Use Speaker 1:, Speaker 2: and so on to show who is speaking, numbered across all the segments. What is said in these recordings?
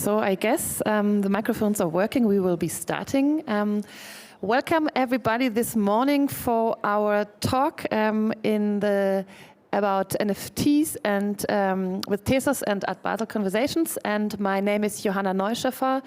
Speaker 1: so I guess the microphones are working. We will be starting. Welcome everybody this morning for our talk about NFTs and with Tezos and at Basel Conversations. And my name is Johanna Neuschäffer.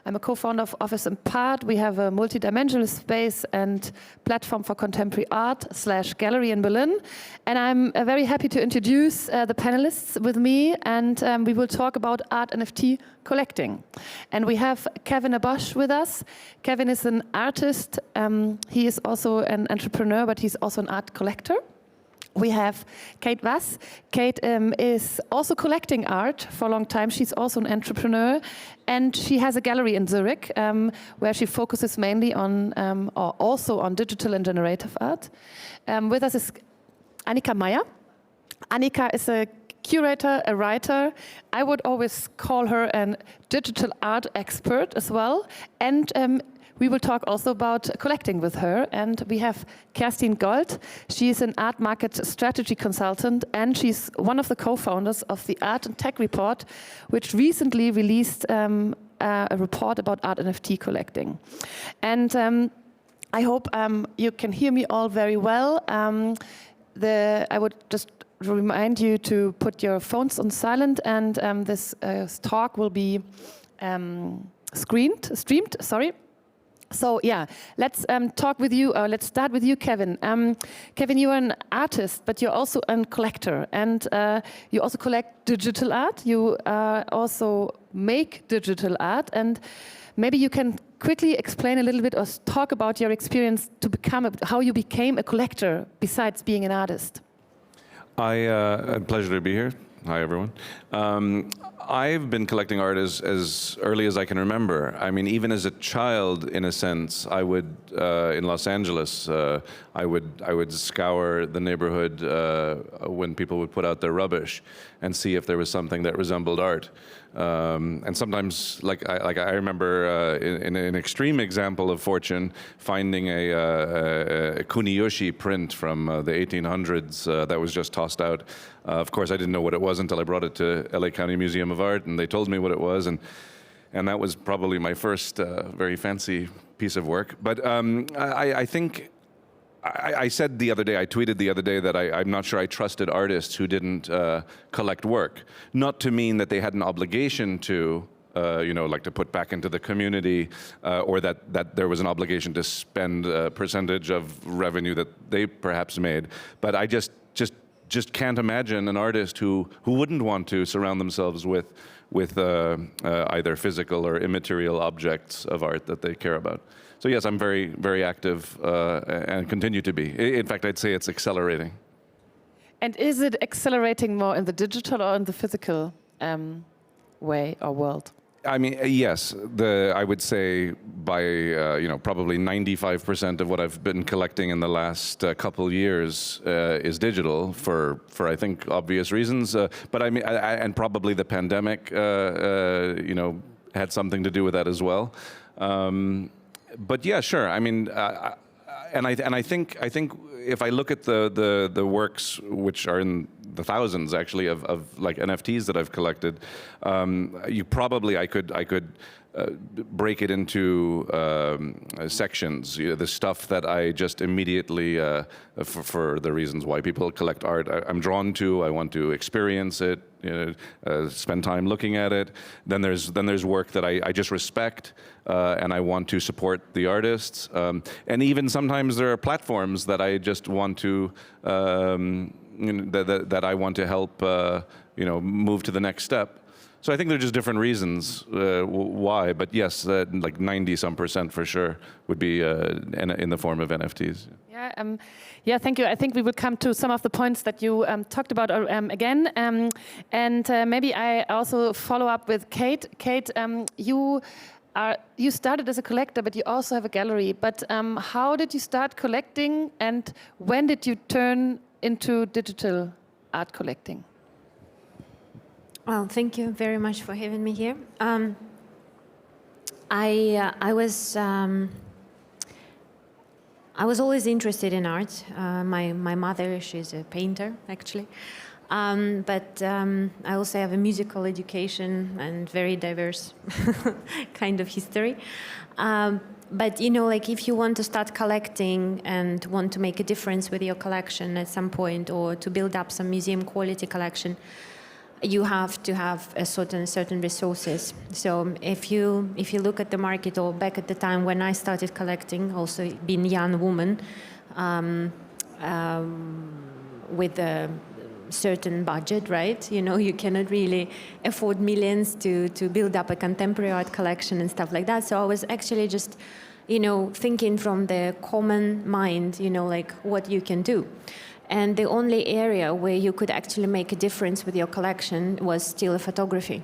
Speaker 1: I'm a co-founder of Office and Part. We have a multi-dimensional space and platform for contemporary art / gallery in Berlin. And I'm very happy to introduce the panelists with me, and we will talk about art NFT collecting. And we have Kevin Abosch with us. Kevin is an artist. He is also an entrepreneur, but he's also an art collector. We have Kate Vass. Kate is also collecting art for a long time. She's also an entrepreneur, and she has a gallery in Zurich where she focuses mainly on, or also on digital and generative art. With us is Anika Meier. Anika is a curator, a writer. I would always call her a digital art expert as well. And we will talk also about collecting with her. And we have Kerstin Gold. She is an art market strategy consultant, and she's one of the co-founders of the Art and Tech Report, which recently released a report about art NFT collecting. And I hope you can hear me all very well. I would just remind you to put your phones on silent, and this talk will be streamed, sorry. So yeah, let's talk with you. Let's start with you, Kevin. Kevin, you are an artist, but you're also a collector, and you also collect digital art. You also make digital art, and maybe you can quickly explain a little bit or talk about your experience to how you became a collector besides being an artist.
Speaker 2: A pleasure to be here. Hi, everyone. I've been collecting art as early as I can remember. I mean, even as a child, in a sense, I would, in Los Angeles, I would scour the neighborhood when people would put out their rubbish and see if there was something that resembled art. And sometimes, like I remember, in an extreme example of fortune, finding a Kuniyoshi print from the 1800s that was just tossed out. Of course, I didn't know what it was until I brought it to LA County Museum of Art, and they told me what it was, and that was probably my first very fancy piece of work. But I think I said the other day, I tweeted the other day that I'm not sure I trusted artists who didn't collect work. Not to mean that they had an obligation to, like to put back into the community, or that there was an obligation to spend a percentage of revenue that they perhaps made. But I just can't imagine an artist who wouldn't want to surround themselves with either physical or immaterial objects of art that they care about. So yes, I'm very, very active and continue to be. In fact, I'd say it's accelerating.
Speaker 1: And is it accelerating more in the digital or in the physical way or world?
Speaker 2: I mean, yes. I would say by probably 95% of what I've been collecting in the last couple years is digital for I think obvious reasons. But I mean, and probably the pandemic had something to do with that as well. But yeah, sure. I mean, and I think if I look at the works, which are in the thousands actually of like NFTs that I've collected, I could break it into sections. The stuff that I just immediately, for the reasons why people collect art, I'm drawn to. I want to experience it, spend time looking at it. Then there's work that I just respect, and I want to support the artists. And even sometimes there are platforms that I just want to that I want to help move to the next step. So I think there are just different reasons why, but yes, like 90-some% for sure would be in the form of NFTs.
Speaker 1: Yeah, thank you. I think we will come to some of the points that you talked about again, and maybe I also follow up with Kate. Kate, you started as a collector, but you also have a gallery. But how did you start collecting, and when did you turn into digital art collecting?
Speaker 3: Well, thank you very much for having me here. I was always interested in art. My mother, she's a painter, actually. But I also have a musical education and very diverse kind of history. But like if you want to start collecting and want to make a difference with your collection at some point, or to build up some museum quality collection, you have to have a certain resources. So if you look at the market, or back at the time when I started collecting, also being a young woman, with a certain budget, right? You cannot really afford millions to build up a contemporary art collection and stuff like that. So I was actually just, thinking from the common mind, like what you can do. And the only area where you could actually make a difference with your collection was still photography.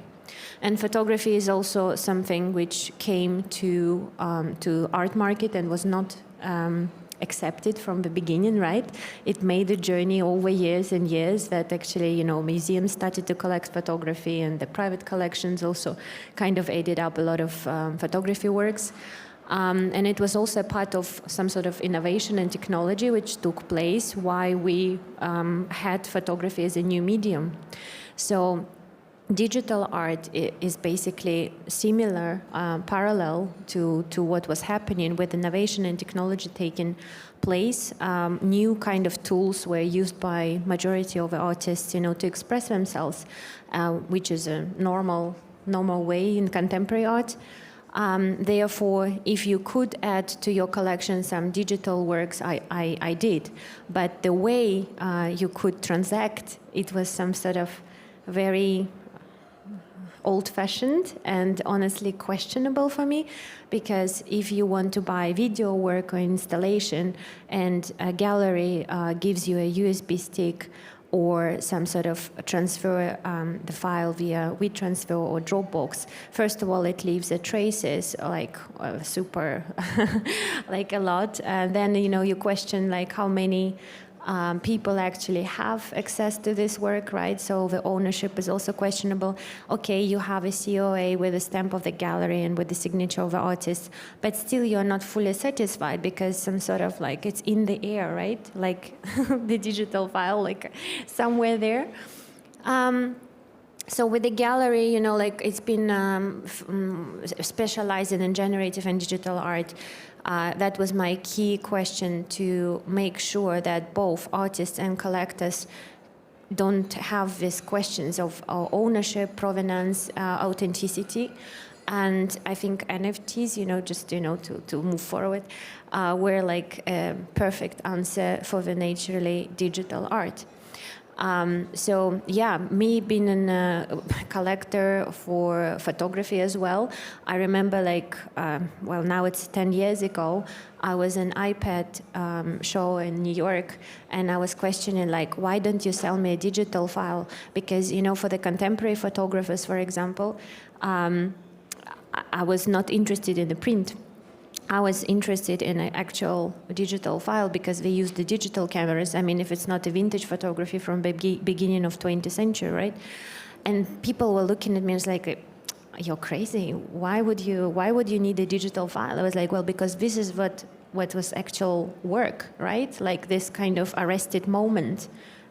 Speaker 3: And photography is also something which came to art market and was not accepted from the beginning, right? It made a journey over years and years that actually, museums started to collect photography, and the private collections also kind of aided up a lot of photography works. And it was also a part of some sort of innovation and technology which took place while we had photography as a new medium. So digital art is basically similar, parallel to what was happening with innovation and technology taking place. New kind of tools were used by majority of the artists, to express themselves, which is a normal way in contemporary art. Therefore, if you could add to your collection some digital works, I did. But the way you could transact, it was some sort of very old-fashioned and honestly questionable for me, because if you want to buy video work or installation and a gallery gives you a USB stick or some sort of transfer the file via WeTransfer or Dropbox, first of all, it leaves the traces like super, like a lot. And then, you question like how many people actually have access to this work, right? So the ownership is also questionable. Okay, you have a COA with a stamp of the gallery and with the signature of the artist, but still you're not fully satisfied because some sort of like it's in the air, right? Like the digital file, like somewhere there. So with the gallery, like it's been specialized in generative and digital art. That was my key question, to make sure that both artists and collectors don't have these questions of ownership, provenance, authenticity. And I think NFTs, just, to move forward, were like a perfect answer for the naturally digital art. So yeah, me being a collector for photography as well, I remember now it's 10 years ago, I was an iPad show in New York, and I was questioning why don't you sell me a digital file? Because, for the contemporary photographers, for example, I was not interested in the print. I was interested in an actual digital file because they use the digital cameras. I mean, if it's not a vintage photography from the beginning of 20th century, right? And people were looking at me and was like, "You're crazy. Why would you need a digital file?" I was like, "Well, because this is what was actual work, right? Like this kind of arrested moment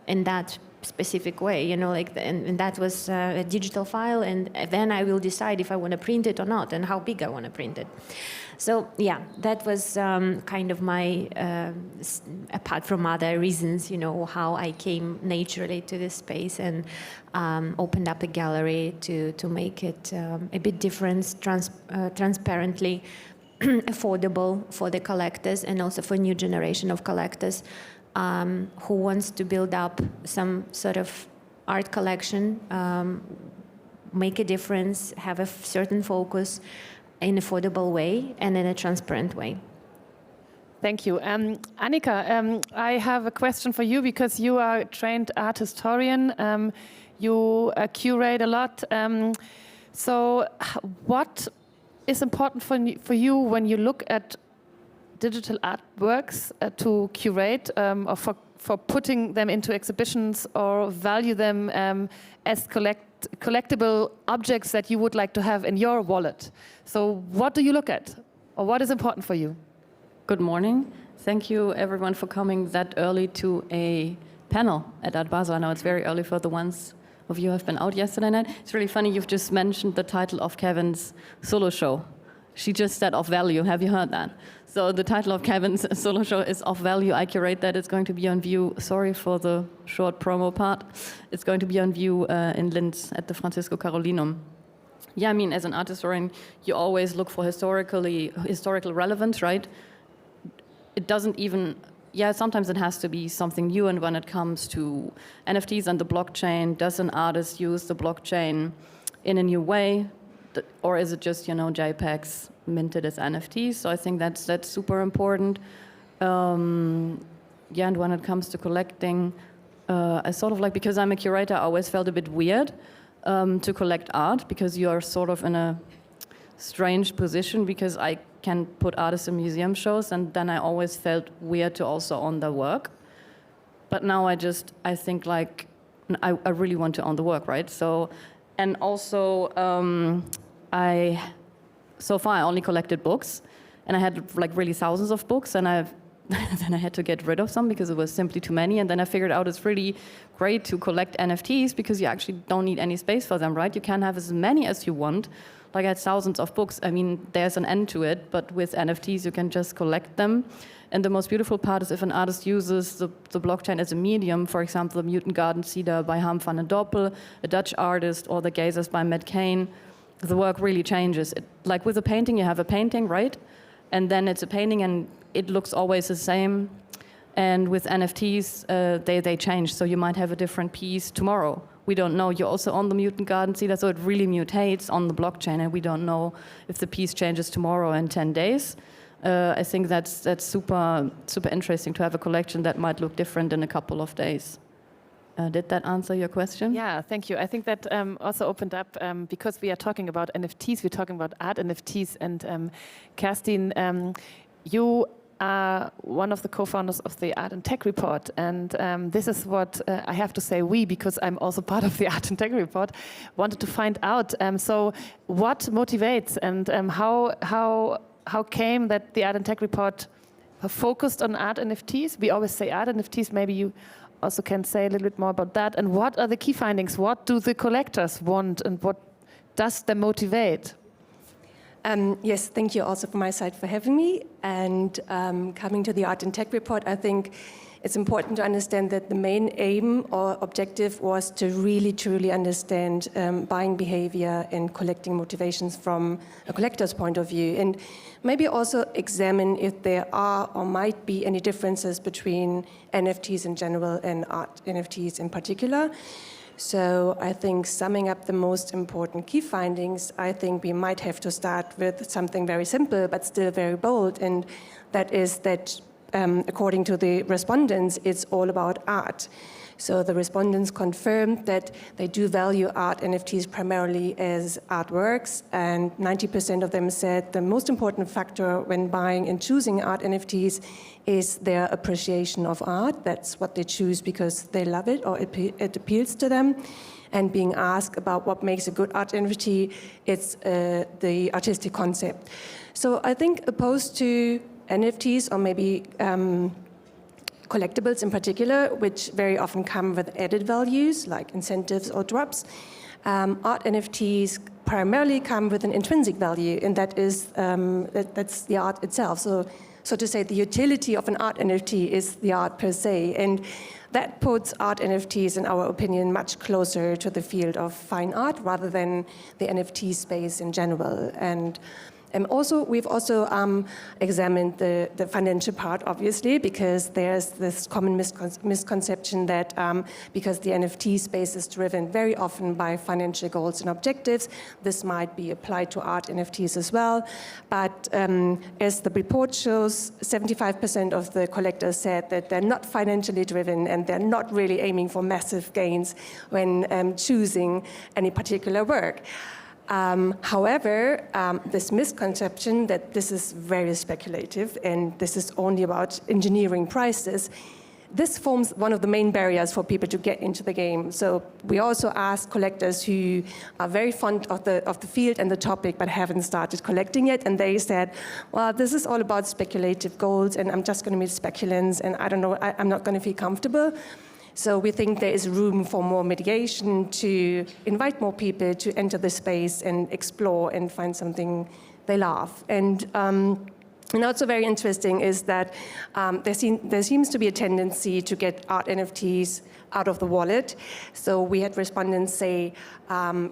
Speaker 3: in that specific way, and that was a digital file, and then I will decide if I want to print it or not and how big I want to print it." So yeah, that was kind of my, apart from other reasons, how I came naturally to this space and opened up a gallery to make it a bit different, transparently affordable for the collectors and also for new generation of collectors who wants to build up some sort of art collection, make a difference, have a certain focus, in an affordable way and in a transparent way.
Speaker 1: Thank you. Anika, I have a question for you because you are a trained art historian. You curate a lot. So what is important for you when you look at digital artworks to curate or for putting them into exhibitions or value them as collectible objects that you would like to have in your wallet? So what do you look at, or what is important for you?
Speaker 4: Good morning. Thank you everyone for coming that early to a panel at Art Basel. I know it's very early for the ones of you who have been out yesterday night. It's really funny, you've just mentioned the title of Kevin's solo show. She just said Of Value. Have you heard that? So the title of Kevin's solo show is Of Value. I curate that. It's going to be on view. Sorry for the short promo part. It's going to be on view in Linz at the Francisco Carolinum. Yeah, I mean, as an art historian, you always look for historical relevance, right? It doesn't even, yeah, sometimes it has to be something new. And when it comes to NFTs and the blockchain, does an artist use the blockchain in a new way? Or is it just, you know, JPEGs minted as NFTs? So I think that's super important. Yeah, and when it comes to collecting, I sort of like, because I'm a curator, I always felt a bit weird to collect art, because you are sort of in a strange position, because I can put artists in museum shows, and then I always felt weird to also own their work. But now I think like, I really want to own the work, right? So, and also, so far I only collected books, and I had like really thousands of books, and then I had to get rid of some because it was simply too many. And then I figured out it's really great to collect NFTs because you actually don't need any space for them, right? You can have as many as you want. Like I had thousands of books. I mean, there's an end to it, but with NFTs you can just collect them. And the most beautiful part is if an artist uses the blockchain as a medium, for example, the Mutant Garden Cedar by Harm van den Doppel, a Dutch artist, or the Gazers by Matt Cain, the work really changes. Like with a painting, you have a painting, right? And then it's a painting and it looks always the same. And with NFTs, they change. So you might have a different piece tomorrow. We don't know. You're also on the Mutant Garden Cedar, so it really mutates on the blockchain, and we don't know if the piece changes tomorrow in 10 days. I think that's super interesting to have a collection that might look different in a couple of days. Did that answer your question?
Speaker 1: Yeah, thank you. I think that also opened up, because we are talking about NFTs, we're talking about art NFTs, and Kerstin, you are one of the co-founders of the Art and Tech Report, and this is what I have to say we, because I'm also part of the Art and Tech Report, wanted to find out. So what motivates, and how came that the Art and Tech Report focused on art NFTs? We always say art NFTs, maybe you also can say a little bit more about that. And what are the key findings? What do the collectors want, and what does them motivate?
Speaker 5: Yes, thank you also from my side for having me. And coming to the Art and Tech Report, I think it's important to understand that the main aim or objective was to really truly understand buying behavior and collecting motivations from a collector's point of view, and maybe also examine if there are or might be any differences between NFTs in general and art NFTs in particular. So I think summing up the most important key findings, I think we might have to start with something very simple but still very bold, and that is that according to the respondents, it's all about art. So the respondents confirmed that they do value art NFTs primarily as artworks, and 90% of them said the most important factor when buying and choosing art NFTs is their appreciation of art. That's what they choose because they love it or it appeals to them. And being asked about what makes a good art NFT, it's the artistic concept. So I think opposed to NFTs or maybe collectibles in particular, which very often come with added values like incentives or drops, art NFTs primarily come with an intrinsic value, and that is that's the art itself. So to say, the utility of an art NFT is the art per se, and that puts art NFTs, in our opinion, much closer to the field of fine art rather than the NFT space in general. And we've also examined the financial part, obviously, because there's this common misconception that because the NFT space is driven very often by financial goals and objectives, this might be applied to art NFTs as well. But as the report shows, 75% of the collectors said that they're not financially driven and they're not really aiming for massive gains when choosing any particular work. However, this misconception that this is very speculative and this is only about engineering prices, this forms one of the main barriers for people to get into the game. So we also ask collectors who are very fond of the field and the topic but haven't started collecting yet, and they said, well, this is all about speculative goals and I'm just going to meet speculants and I don't know, I'm not going to feel comfortable. So we think there is room for more mediation to invite more people to enter the space and explore and find something they love. And also very interesting is that there seems to be a tendency to get art NFTs out of the wallet. So we had respondents say,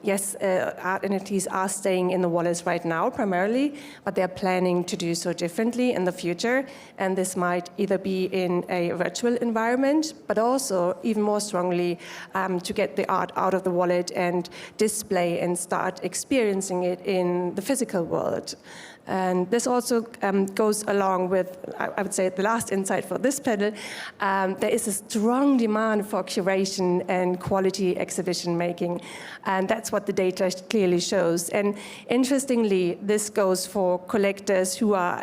Speaker 5: yes, art NFTs are staying in the wallets right now primarily, but they're planning to do so differently in the future. And this might either be in a virtual environment, but also even more strongly to get the art out of the wallet and display and start experiencing it in the physical world. And this also goes along with, I would say, the last insight for this panel. There is a strong demand for curation and quality exhibition making. And that's what the data clearly shows. And interestingly, this goes for collectors who are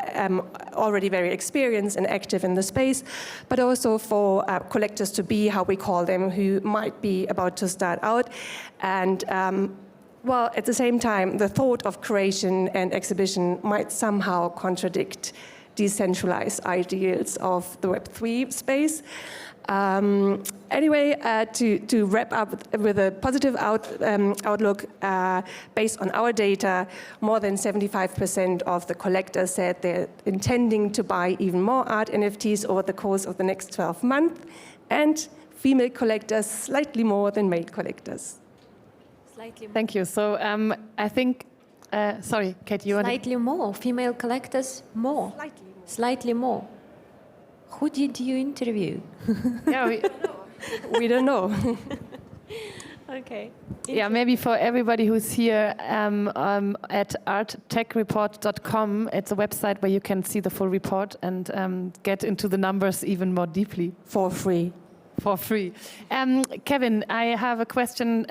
Speaker 5: already very experienced and active in the space, but also for collectors to be, how we call them, who might be about to start out. And well, at the same time, the thought of curation and exhibition might somehow contradict decentralized ideals of the Web3 space. Anyway, to wrap up with a positive outlook, based on our data, more than 75% of the collectors said they're intending to buy even more art NFTs over the course of the next 12 months, and female collectors slightly more than male collectors.
Speaker 1: Thank you. So I think, sorry, Kate, you want to...
Speaker 3: Slightly more. Female collectors, more. Slightly more. Who did you interview?
Speaker 1: Yeah,
Speaker 5: We don't know.
Speaker 3: Okay.
Speaker 1: Yeah, maybe for everybody who's here at arttechreport.com, it's a website where you can see the full report and get into the numbers even more deeply.
Speaker 5: For free.
Speaker 1: For free. Kevin, I have a question.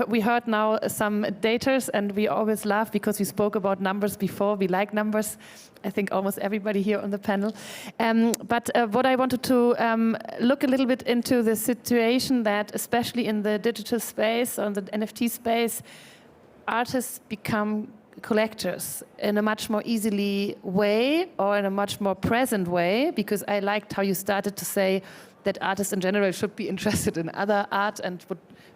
Speaker 1: We heard now some datas, and we always laugh because we spoke about numbers before. We like numbers. I think almost everybody here on the panel. But what I wanted to look a little bit into the situation that, especially in the digital space, or the NFT space, artists become collectors in a much more easily way, or in a much more present way, because I liked how you started to say that artists in general should be interested in other art, and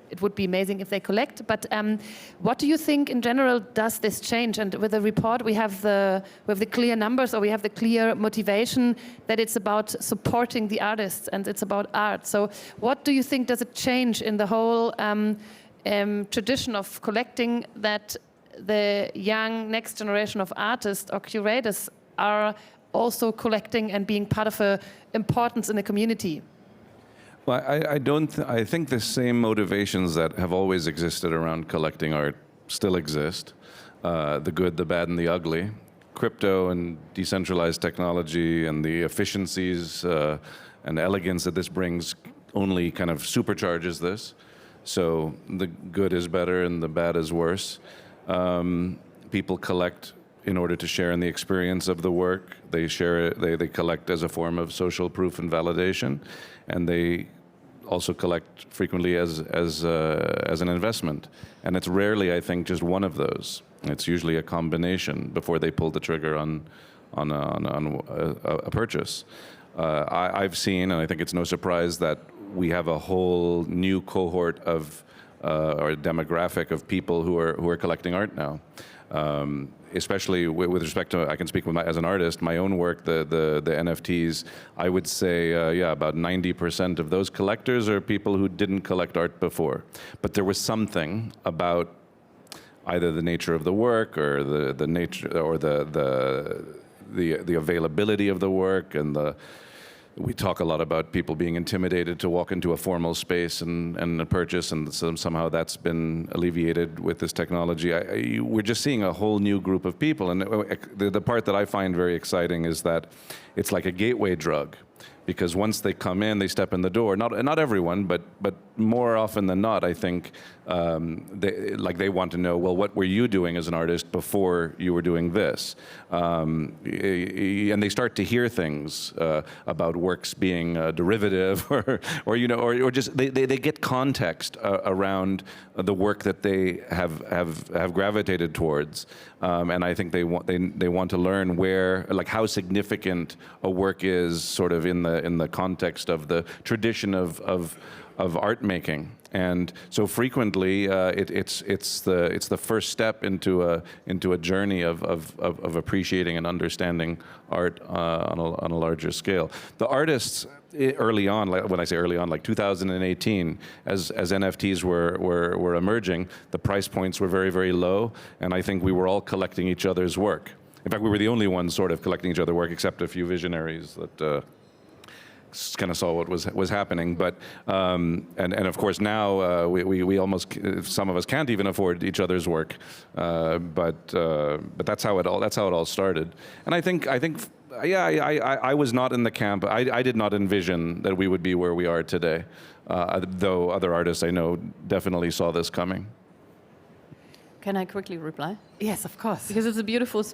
Speaker 1: it would be amazing if they collect. But what do you think in general does this change? And with the report, we have the clear numbers, or we have the clear motivation that it's about supporting the artists and it's about art. So what do you think does it change in the whole tradition of collecting, that the young next generation of artists or curators are also collecting and being part of a importance in the community?
Speaker 2: Well, I think the same motivations that have always existed around collecting art still exist. The good, the bad, and the ugly. Crypto and decentralized technology and the efficiencies and elegance that this brings only kind of supercharges this. So the good is better and the bad is worse. People collect in order to share in the experience of the work. They share it, they collect as a form of social proof and validation, and they also collect frequently as an investment. And it's rarely, I think, just one of those. It's usually a combination before they pull the trigger on a purchase. I've seen, and I think it's no surprise, that we have a whole new cohort of or demographic of people who are collecting art now. Especially with respect to, I can speak as an artist, my own work, the NFTs, I would say, about 90% of those collectors are people who didn't collect art before. But there was something about either the nature of the work or the nature or the availability of the work, and we talk a lot about people being intimidated to walk into a formal space and purchase, and somehow that's been alleviated with this technology. We're just seeing a whole new group of people, and the part that I find very exciting is that it's like a gateway drug, because once they come in, they step in the door. Not everyone, but more often than not, I think they want to know, well, what were you doing as an artist before you were doing this? And they start to hear things about works being derivative, or just they get context around the work that they have gravitated towards, and I think they want to learn where, like, how significant a work is, sort of in the context of the tradition of art making. And so frequently, it's the first step into a journey of appreciating and understanding art on a larger scale. The artists early on, when I say early on, like 2018, as NFTs were emerging, the price points were very, very low, and I think we were all collecting each other's work. In fact, we were the only ones sort of collecting each other's work, except a few visionaries that kind of saw what was happening. But and of course now we almost, some of us can't even afford each other's work. But that's how it all started. And I think yeah, I was not in the camp. I did not envision that we would be where we are today, though other artists I know definitely saw this coming.
Speaker 4: Can I quickly reply?
Speaker 1: Yes, of course.
Speaker 4: Because it's a beautiful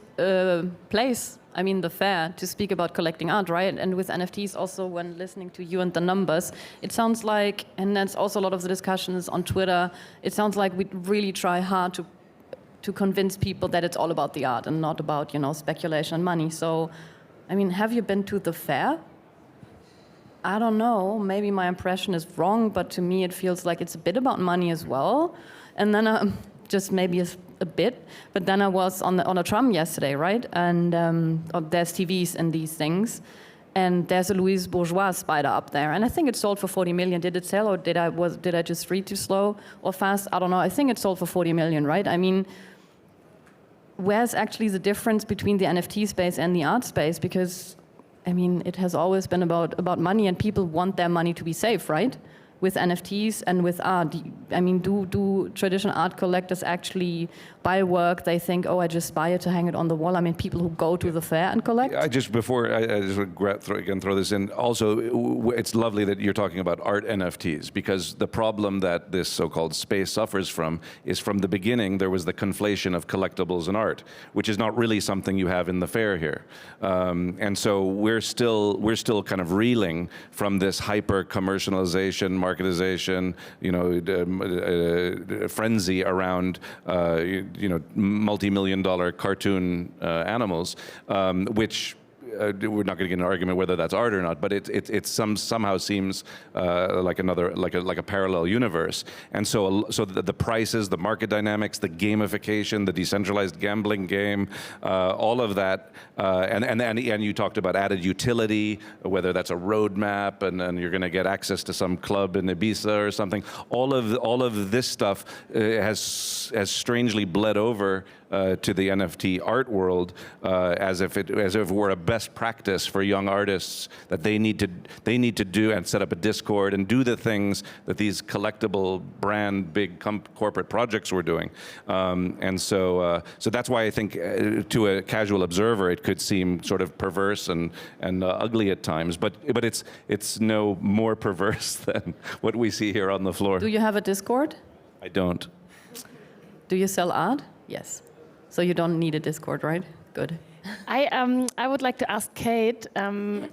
Speaker 4: place, I mean the fair, to speak about collecting art, right? And with NFTs also, when listening to you and the numbers, it sounds like, and that's also a lot of the discussions on Twitter, it sounds like we really try hard to convince people that it's all about the art and not about, you know, speculation and money. So, I mean, have you been to the fair? I don't know, maybe my impression is wrong, but to me it feels like it's a bit about money as well. And then just maybe a bit, but then I was on a tram yesterday, right? And there's TVs and these things, and there's a Louise Bourgeois spider up there, and I think it sold for 40 million. Did it sell, or did I just read too slow or fast? I don't know. I think it sold for 40 million, right? I mean, where's actually the difference between the NFT space and the art space? Because I mean, it has always been about money, and people want their money to be safe, right? With NFTs and with art. I mean, do traditional art collectors actually buy work? They think, oh, I just buy it to hang it on the wall. I mean, people who go to the fair and collect?
Speaker 2: I just throw this in. Also, it's lovely that you're talking about art NFTs, because the problem that this so-called space suffers from is, from the beginning, there was the conflation of collectibles and art, which is not really something you have in the fair here. And so we're still kind of reeling from this hyper commercialization, marketization, you know, frenzy around, you know, multi-million-dollar cartoon animals, which we're not going to get an argument whether that's art or not, but it somehow seems like a parallel universe. And so the prices, the market dynamics, the gamification, the decentralized gambling game, all of that, and you talked about added utility, whether that's a roadmap and you're going to get access to some club in Ibiza or something. All of this stuff has strangely bled over to the NFT art world, as if it were a best practice for young artists that they need to do, and set up a Discord and do the things that these collectible brand big corporate projects were doing. And so that's why I think to a casual observer it could seem sort of perverse and ugly at times, but it's no more perverse than what we see here on the floor.
Speaker 4: Do you have a Discord?
Speaker 2: I don't.
Speaker 4: Do you sell art? Yes. So you don't need a Discord, right? Good.
Speaker 1: I would like to ask Kate,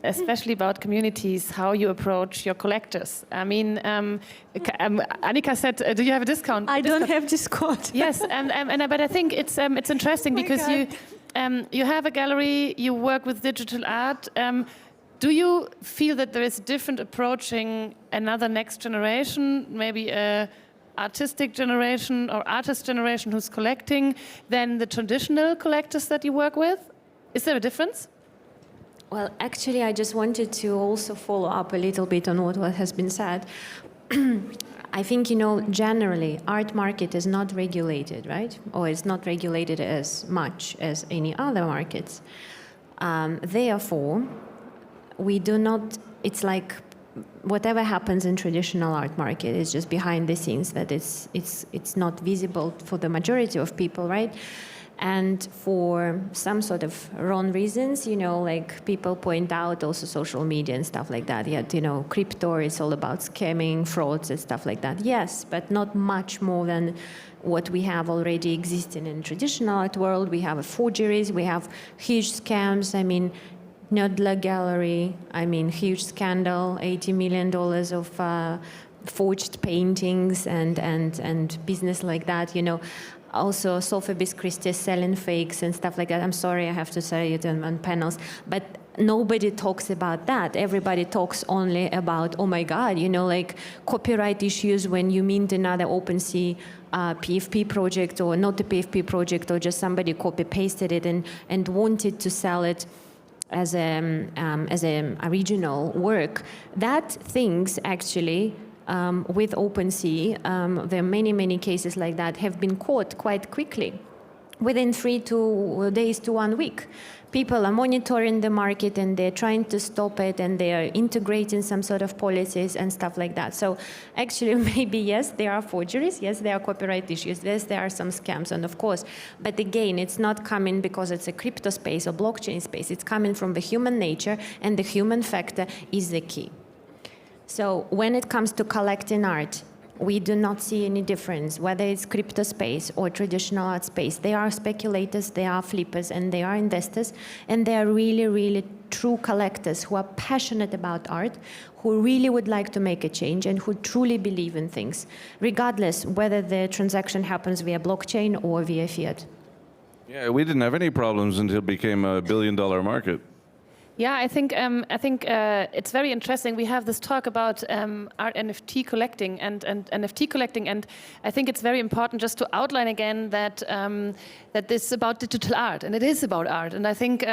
Speaker 1: especially about communities, how you approach your collectors. I mean, Anika said, "Do you have a discount?"
Speaker 5: I don't have Discord.
Speaker 1: Yes, but I think it's interesting because you have a gallery, you work with digital art. Do you feel that there is different approaching another next generation, maybe a artistic generation or artist generation who's collecting, than the traditional collectors that you work with? Is there a difference?
Speaker 3: Well, actually, I just wanted to also follow up a little bit on what has been said. I think, you know, generally, art market is not regulated, right? Or it's not regulated as much as any other markets. Therefore, we do not, it's like whatever happens in traditional art market is just behind the scenes, that it's not visible for the majority of people, right? And for some sort of wrong reasons, you know, like people point out also social media and stuff like that. Yet, you know, crypto is all about scamming, frauds and stuff like that. Yes, but not much more than what we have already existing in traditional art world. We have forgeries, we have huge scams. I mean, Nödler Gallery, I mean, huge scandal, $80 million of forged paintings and business like that, you know. Also, Sotheby's Christie selling fakes and stuff like that. I'm sorry, I have to say it on panels. But nobody talks about that. Everybody talks only about, oh my God, like copyright issues when you mint another OpenSea PFP project, or not a PFP project, or just somebody copy-pasted it and wanted to sell it as a original work. That things actually with OpenSea, there are many cases like that, have been caught quite quickly, within 3 days to 1 week. People are monitoring the market and they're trying to stop it, and they are integrating some sort of policies and stuff like that. So actually, maybe yes, there are forgeries, yes, there are copyright issues, yes, there are some scams, and of course, but again, it's not coming because it's a crypto space or blockchain space. It's coming from the human nature, and the human factor is the key. So when it comes to collecting art, we do not see any difference, whether it's crypto space or traditional art space. They are speculators, they are flippers, and they are investors, and they are really true collectors who are passionate about art, who really would like to make a change, and who truly believe in things, regardless whether the transaction happens via blockchain or via fiat.
Speaker 2: Yeah, we didn't have any problems until it became a billion-dollar market.
Speaker 1: Yeah, I think it's very interesting. We have this talk about art NFT collecting and NFT collecting, and I think it's very important just to outline again that that this is about digital art, and it is about art. And I think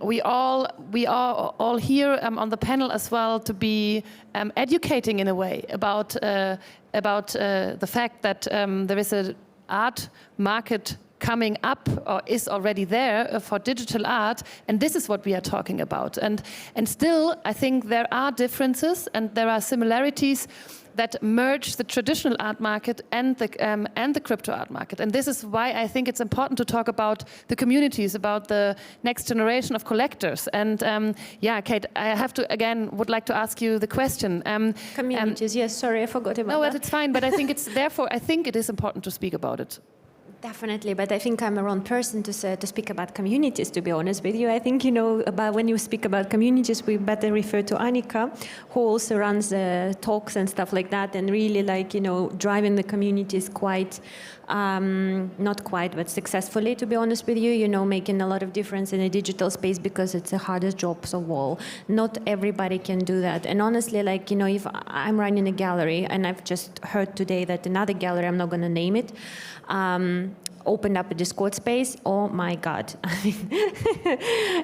Speaker 1: we are all here on the panel as well to be educating in a way about the fact that there is an art market coming up, or is already there, for digital art, and this is what we are talking about. And still, I think there are differences and there are similarities that merge the traditional art market and the crypto art market. And this is why I think it's important to talk about the communities, about the next generation of collectors. And yeah, Kate, I would like to ask you the question.
Speaker 3: Communities, yes, sorry, I forgot about that.
Speaker 1: No, but it's fine, but I think I think it is important to speak about it.
Speaker 3: Definitely, but I think I'm the wrong person to speak about communities, to be honest with you. I think, about when you speak about communities, we better refer to Anika, who also runs talks and stuff like that, and really driving the communities quite, not quite, but successfully, to be honest with you, making a lot of difference in a digital space, because it's the hardest job of all. Not everybody can do that. And honestly, if I'm running a gallery, and I've just heard today that another gallery, I'm not going to name it, opened up a Discord space. Oh my God.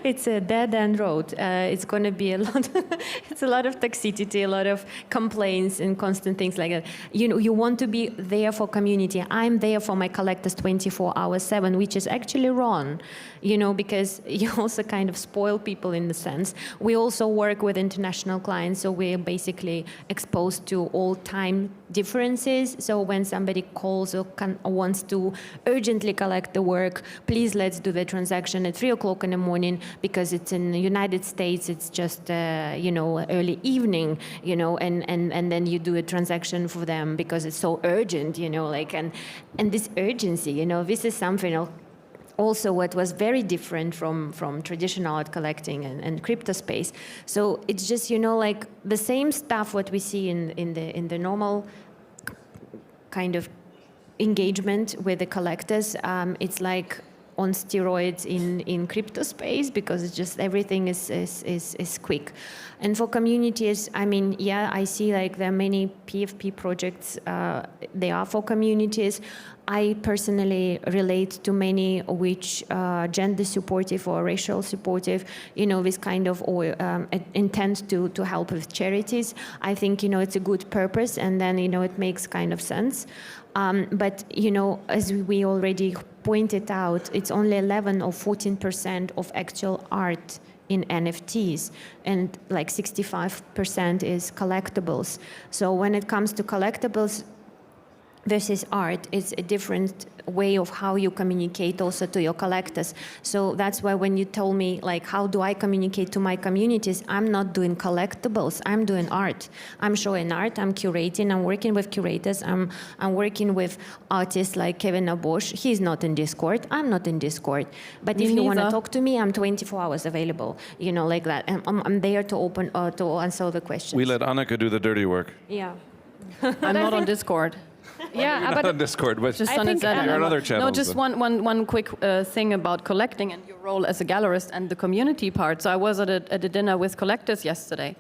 Speaker 3: It's a dead-end road. It's going to be it's a lot of toxicity, a lot of complaints and constant things like that. You want to be there for community. I'm there for my collectors 24 hours 7, which is actually wrong, because you also kind of spoil people in the sense. We also work with international clients, so we're basically exposed to all time differences. So when somebody calls or wants to urgently collect the work, please let's do the transaction at 3 o'clock in the morning, because it's in the United States, it's just early evening, and then you do a transaction for them because it's so urgent, and this urgency, this is something also what was very different from traditional art collecting and crypto space. So it's just the same stuff what we see in the normal kind of engagement with the collectors. It's like on steroids in crypto space, because it's just everything is quick. And for communities, I see there are many PFP projects. They are for communities. I personally relate to many which gender supportive or racial supportive, this kind of intent to help with charities. I think, it's a good purpose, and then, it makes kind of sense. But, as we already pointed out, it's only 11 or 14% of actual art in NFTs, and 65% is collectibles. So when it comes to collectibles versus art, it's a different way of how you communicate also to your collectors. So that's why when you told me, how do I communicate to my communities, I'm not doing collectibles, I'm doing art. I'm showing art, I'm curating, I'm working with curators, I'm working with artists like Kevin Abosch. He's not in Discord, I'm not in Discord. But
Speaker 4: Me
Speaker 3: if you want to
Speaker 4: neither.
Speaker 3: talk to me, I'm 24 hours available, like that. And I'm there to answer the questions.
Speaker 2: We let Anika do the dirty work.
Speaker 3: Yeah.
Speaker 4: I'm not on Discord.
Speaker 1: Yeah,
Speaker 2: Not
Speaker 1: but
Speaker 2: on Discord, but
Speaker 4: Just
Speaker 1: I
Speaker 4: on
Speaker 1: think,
Speaker 4: its own.
Speaker 2: you're on other channels.
Speaker 4: No, just one quick thing about collecting and your role as a gallerist and the community part. So I was at a dinner with collectors yesterday.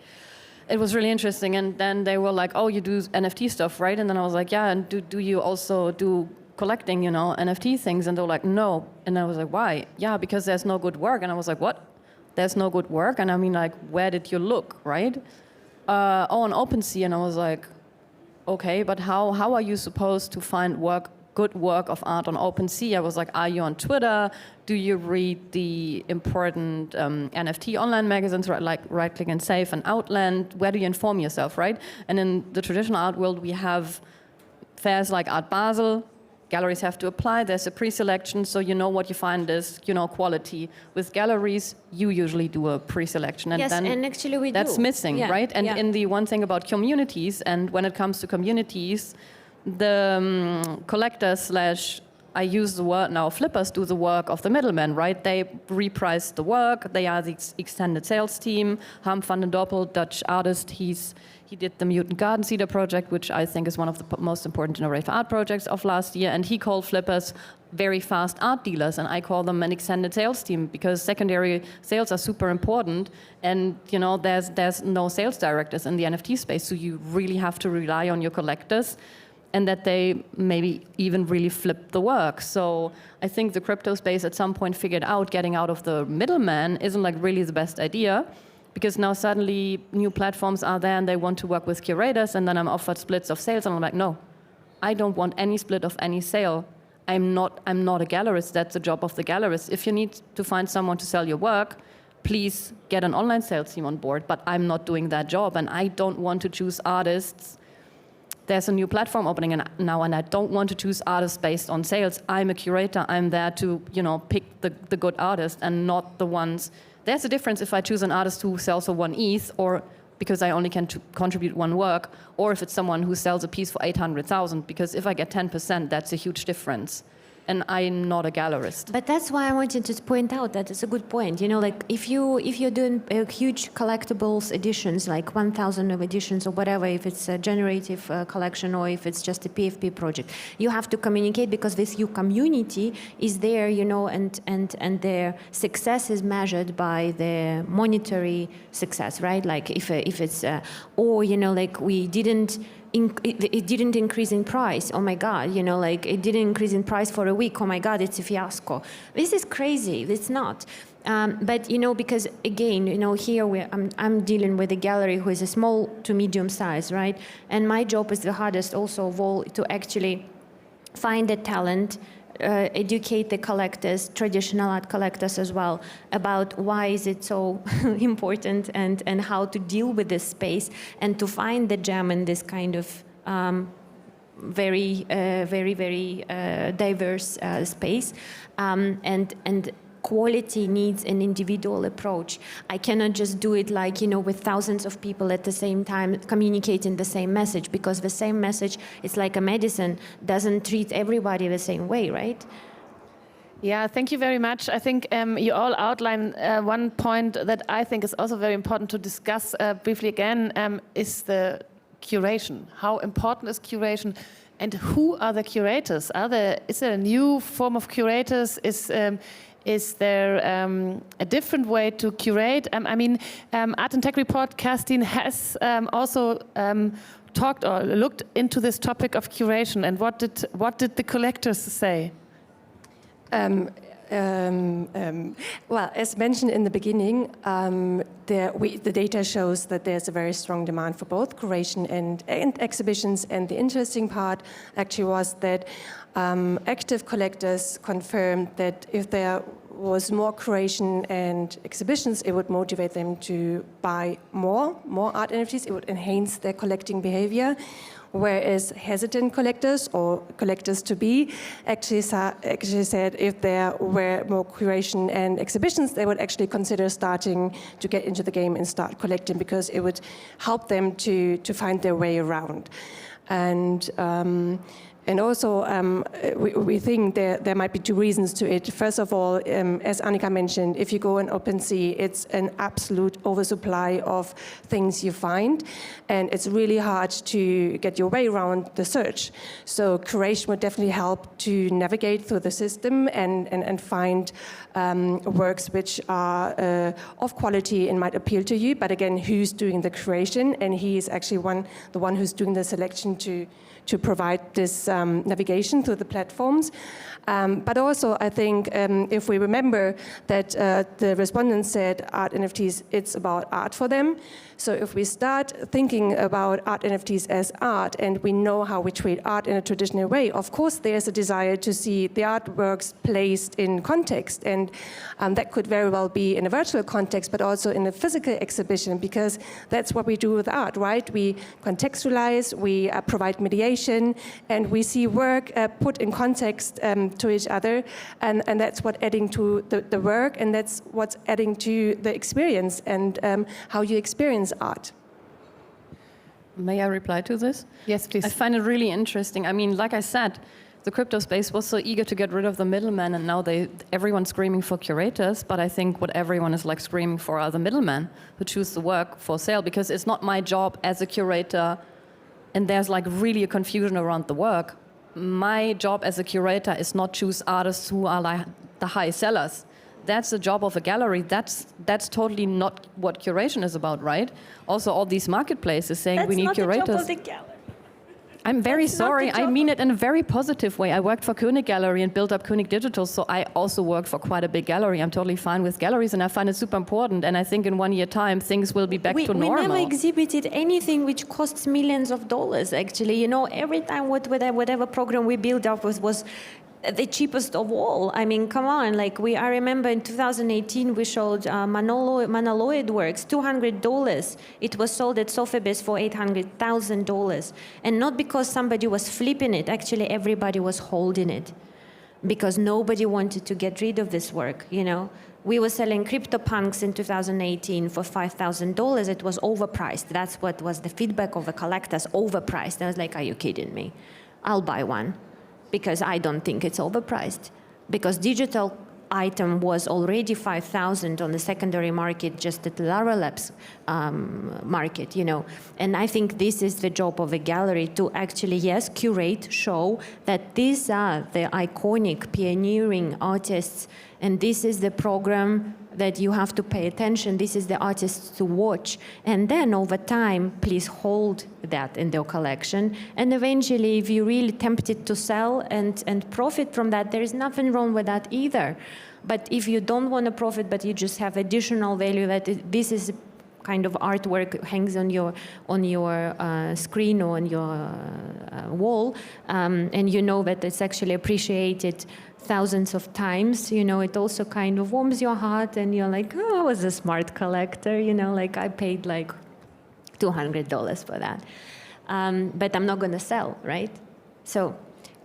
Speaker 4: It was really interesting, and then they were like, "Oh, you do NFT stuff, right?" And then I was like, "Yeah, and do you also do collecting, NFT things?" And they were like, "No." And I was like, "Why?" "Yeah, because there's no good work." And I was like, "What? There's no good work?" And I mean, like, where did you look, right? On OpenSea. And I was like, okay, but how are you supposed to find good work of art on OpenSea? I was like, are you on Twitter? Do you read the important NFT online magazines, like Right Click and Save and Outland? Where do you inform yourself, right? And in the traditional art world, we have fairs like Art Basel. Galleries have to apply. There's a pre-selection, so what you find is, quality. With galleries, you usually do a pre-selection, and
Speaker 3: yes,
Speaker 4: then
Speaker 3: and actually we
Speaker 4: that's
Speaker 3: do.
Speaker 4: missing,
Speaker 3: Yeah,
Speaker 4: right? And
Speaker 3: yeah.
Speaker 4: in the one thing about communities, and when it comes to communities, the collectors / I use the word now, flippers do the work of the middlemen, right? They reprice the work. They are the extended sales team. Harm van den Doppel, Dutch artist, he did the Mutant Garden Cedar project, which I think is one of the most important innovative art projects of last year. And he called flippers very fast art dealers, and I call them an extended sales team, because secondary sales are super important. And there's no sales directors in the NFT space, so you really have to rely on your collectors, and that they maybe even really flip the work. So I think the crypto space at some point figured out getting out of the middleman isn't like really the best idea, because now suddenly new platforms are there and they want to work with curators, and then I'm offered splits of sales, and I'm like, no, I don't want any split of any sale. I'm not a gallerist. That's the job of the gallerist. If you need to find someone to sell your work, please get an online sales team on board, but I'm not doing that job, and I don't want to choose artists. There's a new platform opening now, and I don't want to choose artists based on sales. I'm a curator. I'm there to, pick the good artists and not the ones. There's a difference if I choose an artist who sells for 1 ETH, or because I only can contribute one work, or if it's someone who sells a piece for 800,000, because if I get 10%, that's a huge difference. And I'm not a gallerist.
Speaker 3: But that's why I wanted to point out that it's a good point. Like if you're doing huge collectibles editions, like 1,000 of editions or whatever, if it's a generative collection or if it's just a PFP project, you have to communicate, because this your community is there, and their success is measured by the monetary success, right? Like if it's like we didn't. It didn't increase in price. Oh my God, it didn't increase in price for a week. Oh my God, it's a fiasco. This is crazy. It's not. But because again, here I'm dealing with a gallery who is a small to medium size, right? And my job is the hardest also of all, to actually find the talent, educate the collectors, traditional art collectors as well, about why is it so important and how to deal with this space and to find the gem in this kind of very diverse space. And quality needs an individual approach. I cannot just do it like, with thousands of people at the same time communicating the same message, because the same message, it's like a medicine, doesn't treat everybody the same way, right?
Speaker 1: Yeah, thank you very much. I think you all outline one point that I think is also very important to discuss briefly again, is the curation. How important is curation? And who are the curators? Is there a new form of curators? Is there a different way to curate? Art and Tech Report, Kerstin has also talked or looked into this topic of curation. And what did the collectors say?
Speaker 5: Well, as mentioned in the beginning, the data shows that there's a very strong demand for both curation and exhibitions. And the interesting part actually was that active collectors confirmed that if there was more curation and exhibitions, it would motivate them to buy more art NFTs. It would enhance their collecting behavior. Whereas hesitant collectors or collectors to be actually said if there were more curation and exhibitions, they would actually consider starting to get into the game and start collecting, because it would help them to find their way around. And And also, we think there might be two reasons to it. First of all, as Anika mentioned, if you go on OpenSea, it's an absolute oversupply of things you find, and it's really hard to get your way around the search. So curation would definitely help to navigate through the system and find works which are of quality and might appeal to you. But again, who's doing the curation? And he is actually the one who's doing the selection to provide this navigation through the platforms. But also, I think if we remember that the respondents said art NFTs, it's about art for them. So if we start thinking about art NFTs as art, and we know how we treat art in a traditional way, of course there's a desire to see the artworks placed in context, and that could very well be in a virtual context, but also in a physical exhibition, because that's what we do with art, right? We contextualize, we provide mediation, and we see work put in context to each other, and that's what adding to the work, and that's what's adding to the experience and how you experience art.
Speaker 4: May I reply to this?
Speaker 1: Yes, please.
Speaker 4: I find it really interesting. I mean, like I said, the crypto space was so eager to get rid of the middleman, and now everyone's screaming for curators, but I think what everyone is like screaming for are the middlemen who choose the work for sale, because it's not my job as a curator, and there's like really a confusion around the work. My job as a curator is not choose artists who are like the high sellers. That's the job of a gallery. That's totally not what curation is about, right? Also, all these marketplaces saying we need curators.
Speaker 3: That's not the job of the gallery.
Speaker 4: I'm very sorry. I mean it in a very positive way. I worked for Koenig Gallery and built up Koenig Digital, so I also worked for quite a big gallery. I'm totally fine with galleries, and I find it super important. And I think in 1 year time, things will be back to normal.
Speaker 3: We never exhibited anything which costs millions of dollars, actually. You know, every time whatever program we built up was the cheapest of all. I mean, come on, like I remember in 2018 we showed Manaloid works, $200. It was sold at Sotheby's for $800,000. And not because somebody was flipping it, actually everybody was holding it. Because nobody wanted to get rid of this work, you know. We were selling CryptoPunks in 2018 for $5,000. It was overpriced. That's what was the feedback of the collectors, overpriced. I was like, are you kidding me? I'll buy one. Because I don't think it's overpriced. Because digital item was already $5,000 on the secondary market, just at Lara Labs market, you know. And I think this is the job of a gallery to actually, yes, curate, show that these are the iconic, pioneering artists, and this is the program that you have to pay attention. This is the artists to watch. And then over time, please hold that in their collection. And eventually, if you're really tempted to sell and profit from that, there is nothing wrong with that either. But if you don't want to profit, but you just have additional value, that this is kind of artwork hangs on your screen or on your wall, and you know that it's actually appreciated thousands of times, you know, it also kind of warms your heart, and you're like, oh, I was a smart collector, you know, like I paid like $200 for that. But I'm not going to sell, right? So,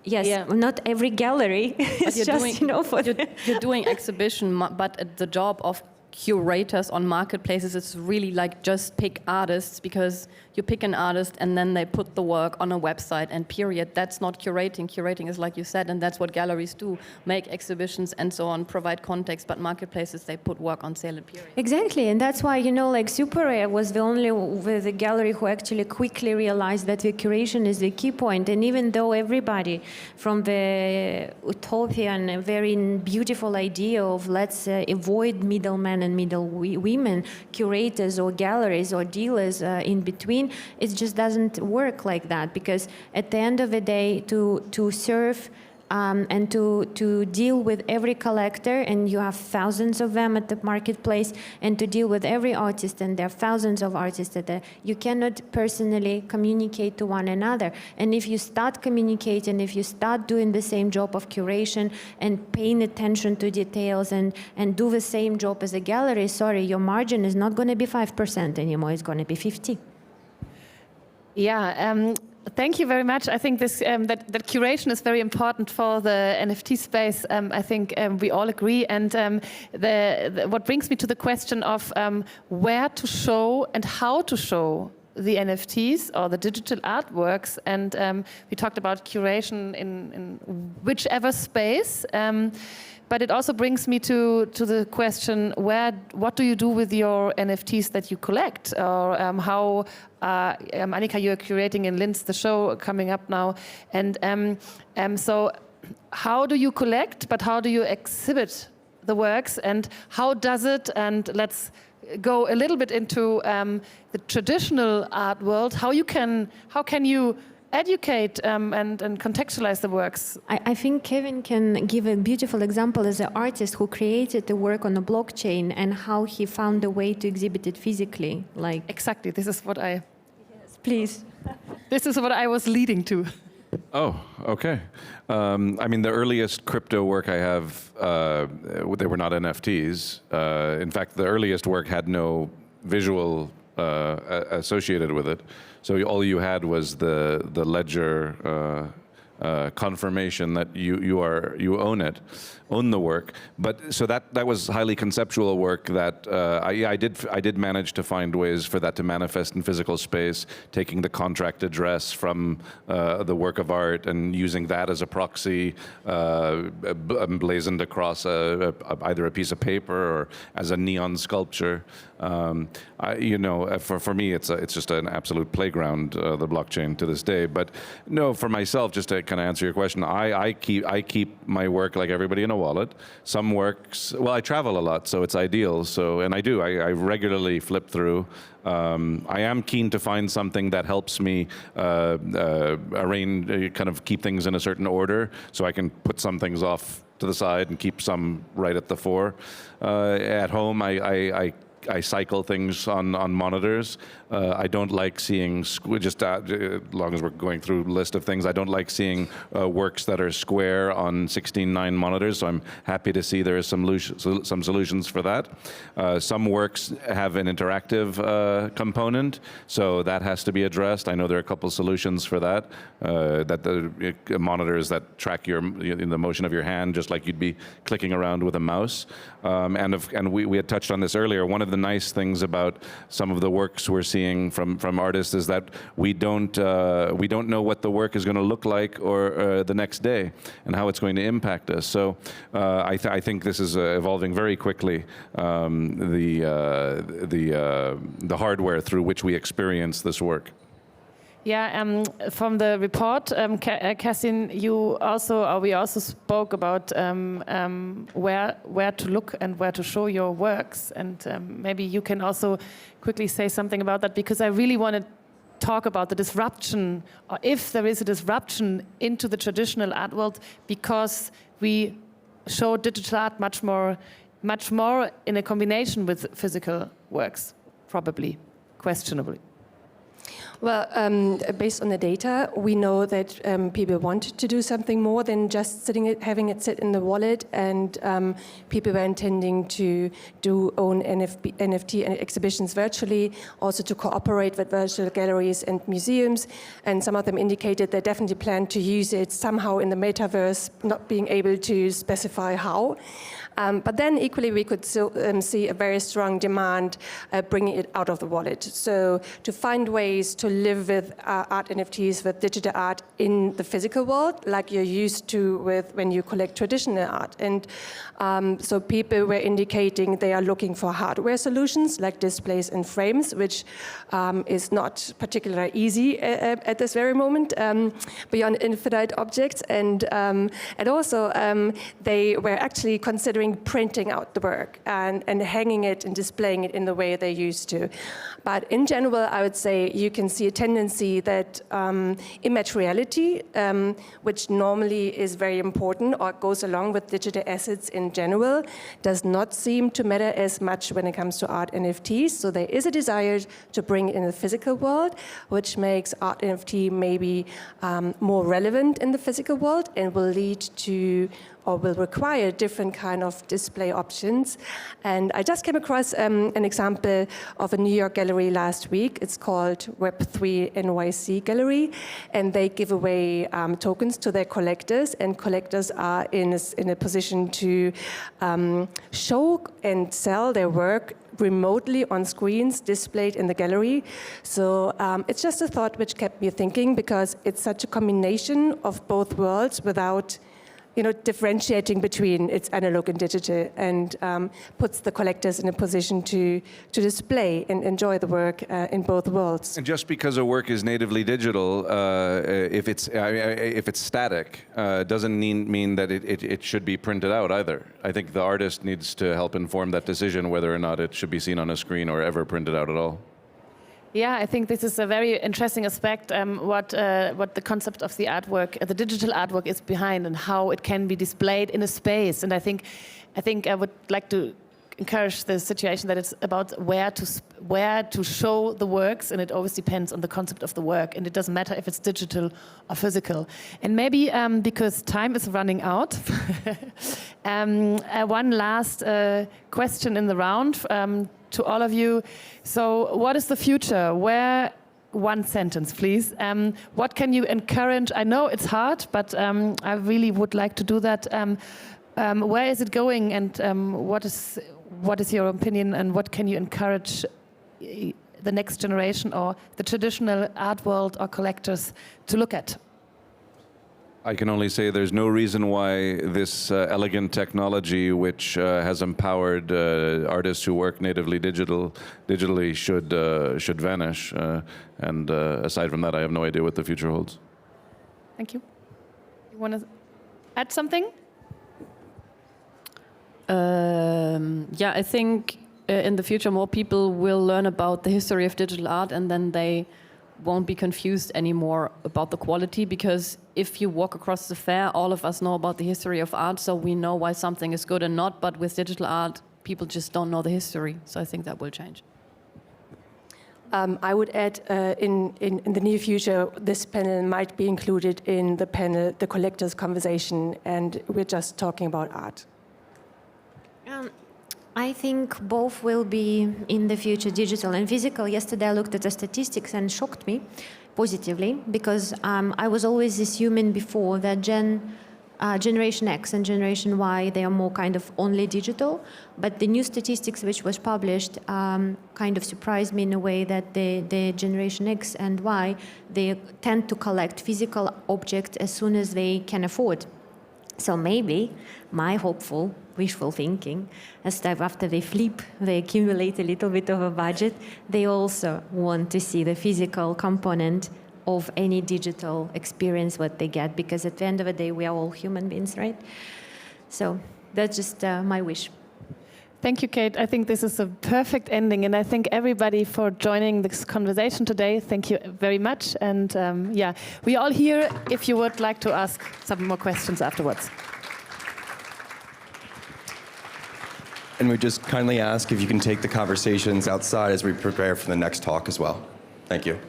Speaker 3: yes,
Speaker 1: yeah.
Speaker 3: Not every gallery is just,
Speaker 4: doing,
Speaker 3: you know, for
Speaker 4: you're doing exhibition, but the job of curators on marketplaces is really like just pick artists, because you pick an artist and then they put the work on a website and period. That's not curating. Curating is like you said, and that's what galleries do, make exhibitions and so on, provide context, but marketplaces, they put work on sale and period.
Speaker 3: Exactly, and that's why, you know, like Super Rare was the only the gallery who actually quickly realized that the curation is the key point. And even though everybody from the utopian, very beautiful idea of let's avoid middlemen and middle women, curators or galleries or dealers in between, it just doesn't work like that, because at the end of the day, to serve and to deal with every collector, and you have thousands of them at the marketplace, and to deal with every artist, and there are thousands of artists at you cannot personally communicate to one another. And if you start communicating, if you start doing the same job of curation and paying attention to details and do the same job as a gallery, sorry, your margin is not going to be 5% anymore, it's going to be 50%.
Speaker 1: Yeah, thank you very much. I think this that curation is very important for the NFT space. I think we all agree. And what brings me to the question of where to show and how to show the NFTs or the digital artworks, and we talked about curation in whichever space. But it also brings me to the question: what do you do with your NFTs that you collect, or how? Anika, you're curating in Linz the show coming up now, and so how do you collect? But how do you exhibit the works, and how does it? And let's go a little bit into the traditional art world. How can you educate and contextualize the works?
Speaker 3: I think Kevin can give a beautiful example as an artist who created the work on a blockchain and how he found a way to exhibit it physically. Like
Speaker 1: Exactly. This is what I.
Speaker 3: Yes, please.
Speaker 1: This is what I was leading to.
Speaker 2: Oh, okay. I mean, the earliest crypto work I have, they were not NFTs. In fact, the earliest work had no visual associated with it. So all you had was the ledger confirmation that you own the work. But so that was highly conceptual work that I did manage to find ways for that to manifest in physical space, taking the contract address from the work of art and using that as a proxy, blazoned across either a piece of paper or as a neon sculpture. For me, it's just an absolute playground, the blockchain to this day. But no, for myself, just to kind of answer your question, I keep my work like everybody in a wallet. Some works, well, I travel a lot, so it's ideal. So, and I do. I regularly flip through. I am keen to find something that helps me arrange, kind of keep things in a certain order, so I can put some things off to the side and keep some right at the fore. At home, I cycle things on monitors. I don't like seeing, just as long as we're going through a list of things, I don't like seeing works that are square on 16:9 monitors, so I'm happy to see there is some solutions for that. Some works have an interactive component, so that has to be addressed. I know there are a couple solutions for that, that the monitors that track the motion of your hand, just like you'd be clicking around with a mouse. And we had touched on this earlier. One of the nice things about some of the works we're seeing from artists is that we don't know what the work is going to look like or the next day and how it's going to impact us. So I think this is evolving very quickly. The hardware through which we experience this work.
Speaker 1: Yeah, from the report, Kerstin, we also spoke about where to look and where to show your works, and maybe you can also quickly say something about that, because I really want to talk about the disruption, or if there is a disruption into the traditional art world, because we show digital art much more in a combination with physical works, probably, questionably.
Speaker 5: Well, based on the data, we know that people want to do something more than just having it sit in the wallet, and people were intending to do own NFT exhibitions virtually, also to cooperate with virtual galleries and museums, and some of them indicated they definitely plan to use it somehow in the metaverse, not being able to specify how. But then equally we could see a very strong demand bringing it out of the wallet. So to find ways to live with art NFTs, with digital art in the physical world, like you're used to when you collect traditional art. And so people were indicating they are looking for hardware solutions like displays and frames, which is not particularly easy at this very moment, beyond infinite objects. And also they were actually considering printing out the work and hanging it and displaying it in the way they used to. But in general, I would say you can see a tendency that immateriality, which normally is very important or goes along with digital assets in general, does not seem to matter as much when it comes to art NFTs. So there is a desire to bring it in the physical world, which makes art NFT maybe more relevant in the physical world and will lead to or will require different kind of display options. And I just came across an example of a New York gallery last week. It's called Web3 NYC Gallery, and they give away tokens to their collectors, and collectors are in a position to show and sell their work remotely on screens displayed in the gallery. So it's just a thought which kept me thinking, because it's such a combination of both worlds without differentiating between its analog and digital, and puts the collectors in a position to display and enjoy the work in both worlds.
Speaker 2: And just because a work is natively digital, if it's static, doesn't mean that it should be printed out either. I think the artist needs to help inform that decision whether or not it should be seen on a screen or ever printed out at all.
Speaker 1: Yeah, I think this is a very interesting aspect, what the concept of the artwork, the digital artwork is behind, and how it can be displayed in a space. And I think I would like to encourage the situation that it's about where to show the works, and it always depends on the concept of the work, and it doesn't matter if it's digital or physical. And maybe because time is running out, one last question in the round to all of you. So what is the future? One sentence, please. What can you encourage? I know it's hard, but I really would like to do that. Where is it going, and what is your opinion, and what can you encourage the next generation or the traditional art world or collectors to look at?
Speaker 2: I can only say there's no reason why this elegant technology, which has empowered artists who work natively digitally, should vanish. And aside from that, I have no idea what the future holds.
Speaker 1: Thank you. You want to add something?
Speaker 4: Yeah, I think in the future more people will learn about the history of digital art, and then they won't be confused anymore about the quality, because if you walk across the fair, all of us know about the history of art, so we know why something is good and not, but with digital art, people just don't know the history. So I think that will change.
Speaker 5: I would add, in the near future, this panel might be included in the panel, the collectors' conversation, and we're just talking about art.
Speaker 3: I think both will be in the future, digital and physical. Yesterday I looked at the statistics and shocked me positively, because I was always assuming before that Generation X and Generation Y, they are more kind of only digital. But the new statistics which was published kind of surprised me in a way that the Generation X and Y, they tend to collect physical objects as soon as they can afford. So maybe my hopeful, wishful thinking, as that after they flip, they accumulate a little bit of a budget, they also want to see the physical component of any digital experience what they get, because at the end of the day, we are all human beings, right? So that's just my wish.
Speaker 1: Thank you, Kate. I think this is a perfect ending, and I thank everybody for joining this conversation today. Thank you very much. And yeah, we're all here if you would like to ask some more questions afterwards.
Speaker 6: And we just kindly ask if you can take the conversations outside as we prepare for the next talk as well. Thank you.